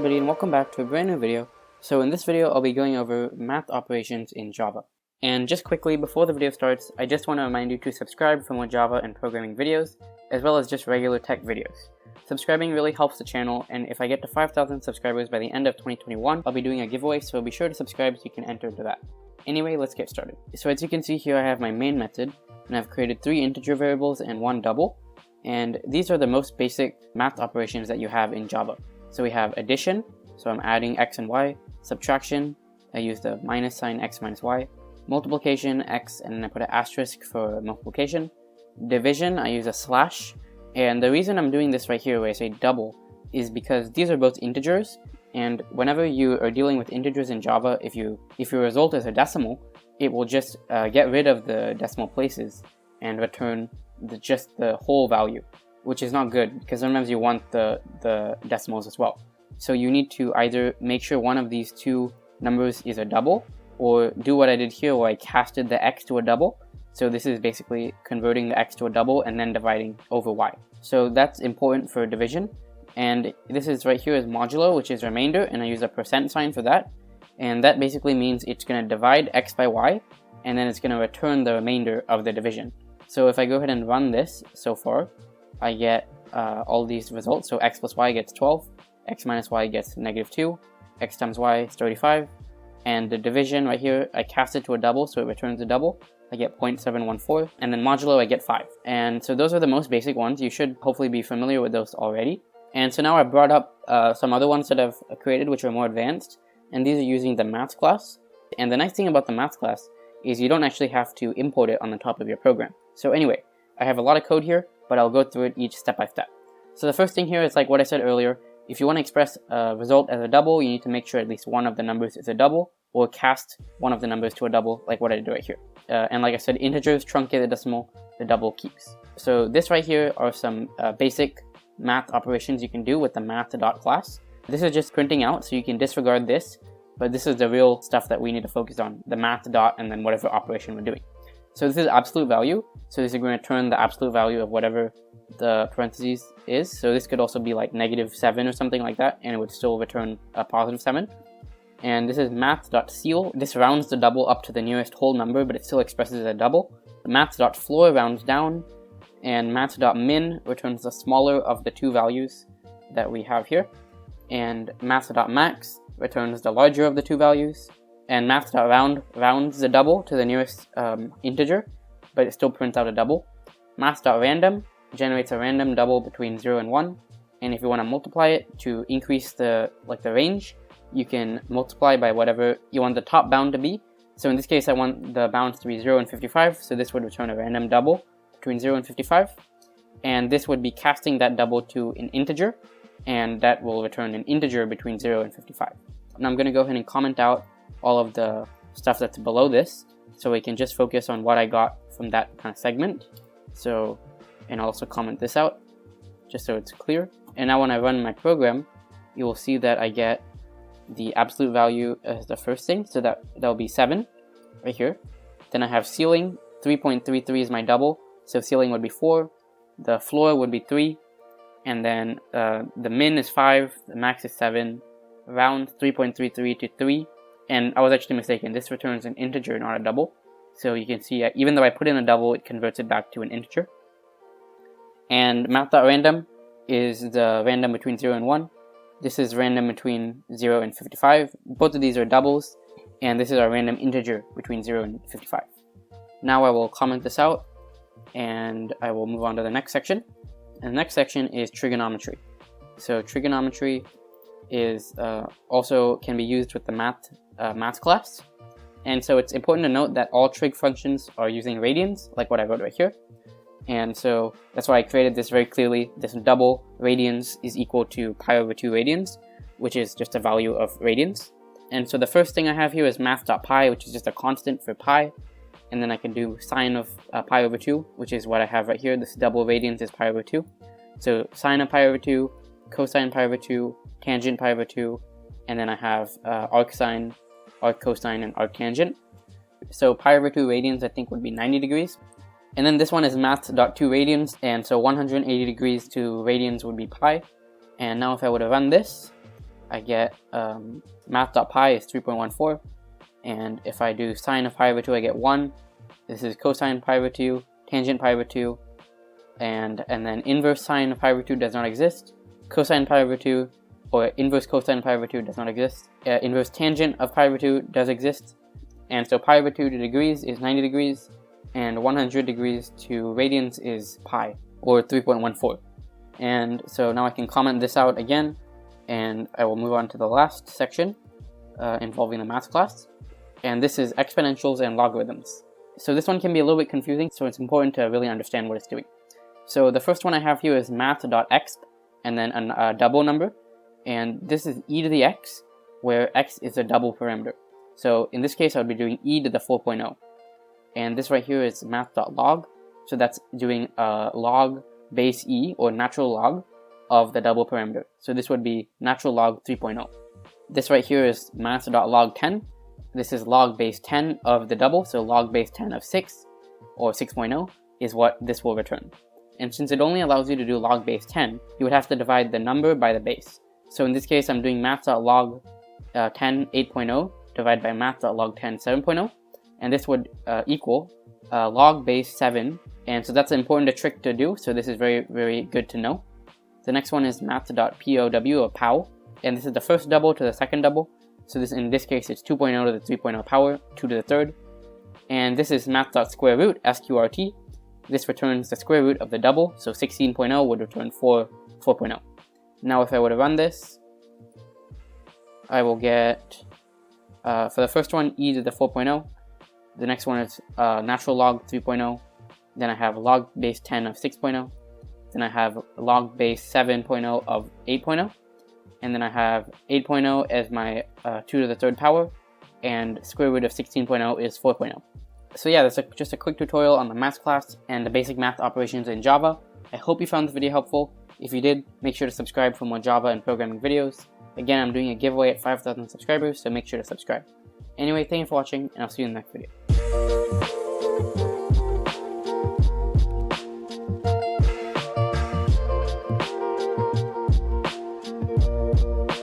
everybody, and welcome back to a brand new video. So in this video I'll be going over math operations in Java. And just quickly before the video starts, I just want to remind you to subscribe for more Java and programming videos, as well as just regular tech videos. Subscribing really helps the channel, and if I get to 5,000 subscribers by the end of 2021, I'll be doing a giveaway, so be sure to subscribe so you can enter into that. Anyway, let's get started. So as you can see here, I have my main method, and I've created 3 integer variables and 1 double. And these are the most basic math operations that you have in Java. So we have addition, so I'm adding x and y, subtraction, I use the minus sign x minus y, multiplication, x, and then I put an asterisk for multiplication, division, I use a slash, and the reason I'm doing this right here where I say double is because these are both integers, and whenever you are dealing with integers in Java, if your result is a decimal, it will just get rid of the decimal places and return just the whole value, which is not good because sometimes you want the decimals as well. So you need to either make sure one of these two numbers is a double, or do what I did here where I casted the x to a double. So this is basically converting the x to a double and then dividing over y. So that's important for division. And this is right here is modulo, which is remainder, and I use a percent sign for that. And that basically means it's going to divide x by y, and then it's going to return the remainder of the division. So if I go ahead and run this so far, I get all these results. So x plus y gets 12, x minus y gets -2, x times y is 35, and the division right here, I cast it to a double, so it returns a double. I get 0.714, and then modulo I get 5. And so those are the most basic ones. You should hopefully be familiar with those already. And so now I brought up some other ones that I've created which are more advanced, and these are using the maths class. And the nice thing about the maths class is you don't actually have to import it on the top of your program. So anyway, I have a lot of code here, but I'll go through it each step by step. So the first thing here is like what I said earlier. If you want to express a result as a double, you need to make sure at least one of the numbers is a double, or cast one of the numbers to a double, like what I did right here. And like I said, integers truncate the decimal, the double keeps. So this right here are some basic math operations you can do with the math.class. This is just printing out, so you can disregard this, but this is the real stuff that we need to focus on, the math dot and then whatever operation we're doing. So this is absolute value, so this is going to return the absolute value of whatever the parentheses is. So this could also be like -7 or something like that, and it would still return a +7. And this is math.ceil. This rounds the double up to the nearest whole number, but it still expresses as a double. Math.floor rounds down, and math.min returns the smaller of the two values that we have here. And math.max returns the larger of the two values. And math.round rounds the double to the nearest integer, but it still prints out a double. Math.random generates a random double between 0 and 1. And if you want to multiply it to increase the range, you can multiply by whatever you want the top bound to be. So in this case, I want the bounds to be 0 and 55, so this would return a random double between 0 and 55. And this would be casting that double to an integer, and that will return an integer between 0 and 55. Now I'm going to go ahead and comment out all of the stuff that's below this, so we can just focus on what I got from that kind of segment. So, and I'll also comment this out, just so it's clear. And now when I run my program, you will see that I get the absolute value as the first thing, so that will be 7 right here. Then I have ceiling, 3.33 is my double, so ceiling would be 4, the floor would be 3, and then the min is 5, the max is 7, round 3.33 to 3, and I was actually mistaken, this returns an integer, not a double. So you can see, even though I put in a double, it converts it back to an integer. And math.random is the random between 0 and 1. This is random between 0 and 55. Both of these are doubles, and this is our random integer between 0 and 55. Now I will comment this out, and I will move on to the next section. And the next section is trigonometry. So trigonometry is also can be used with the math class. And so it's important to note that all trig functions are using radians, like what I wrote right here. And so that's why I created this very clearly. This double radians is equal to pi over 2 radians, which is just a value of radians. And so the first thing I have here is math.pi, which is just a constant for pi. And then I can do sine of pi over 2, which is what I have right here. This double radians is pi over 2. So sine of pi over 2, cosine pi over 2, tangent pi over 2, and then I have arcsine, arccosine, and arctangent. So pi over 2 radians I think would be 90 degrees. And then this one is math.2 radians, and so 180 degrees to radians would be pi. And now if I were to run this, I get math.pi is 3.14, and if I do sine of pi over 2, I get 1. This is cosine pi over 2, tangent pi over 2, and then inverse sine of pi over 2 does not exist. Cosine pi over 2 or inverse cosine pi over 2 does not exist. Inverse tangent of pi over 2 does exist. And so pi over 2 to degrees is 90 degrees, and 100 degrees to radians is pi, or 3.14. And so now I can comment this out again, and I will move on to the last section involving the math class. And this is exponentials and logarithms. So this one can be a little bit confusing, so it's important to really understand what it's doing. So the first one I have here is math.exp, and then a double number, and this is e to the x, where x is a double parameter. So in this case, I would be doing e to the 4.0. And this right here is math.log, so that's doing log base e, or natural log, of the double parameter. So this would be natural log 3.0. This right here is math.log10. This is log base 10 of the double, so log base 10 of 6, or 6.0, is what this will return. And since it only allows you to do log base 10, you would have to divide the number by the base. So in this case, I'm doing math.log 10 8.0 divided by math.log 10 7.0, and this would equal log base 7, and so that's an important trick to do, so this is very, very good to know. The next one is math.pow, or pow, and this is the first double to the second double, so this in this case it's 2.0 to the 3.0 power, 2 to the third, and this is math.square root, sqrt. This returns the square root of the double, so 16.0 would return 4.0. Now if I were to run this, I will get, for the first one, e to the 4.0, the next one is natural log 3.0, then I have log base 10 of 6.0, then I have log base 7.0 of 8.0, and then I have 8.0 as my 2 to the third power, and square root of 16.0 is 4.0. So yeah, that's just a quick tutorial on the math class and the basic math operations in Java. I hope you found this video helpful. If you did, make sure to subscribe for more Java and programming videos. Again, I'm doing a giveaway at 5,000 subscribers, so make sure to subscribe. Anyway, thank you for watching, and I'll see you in the next video.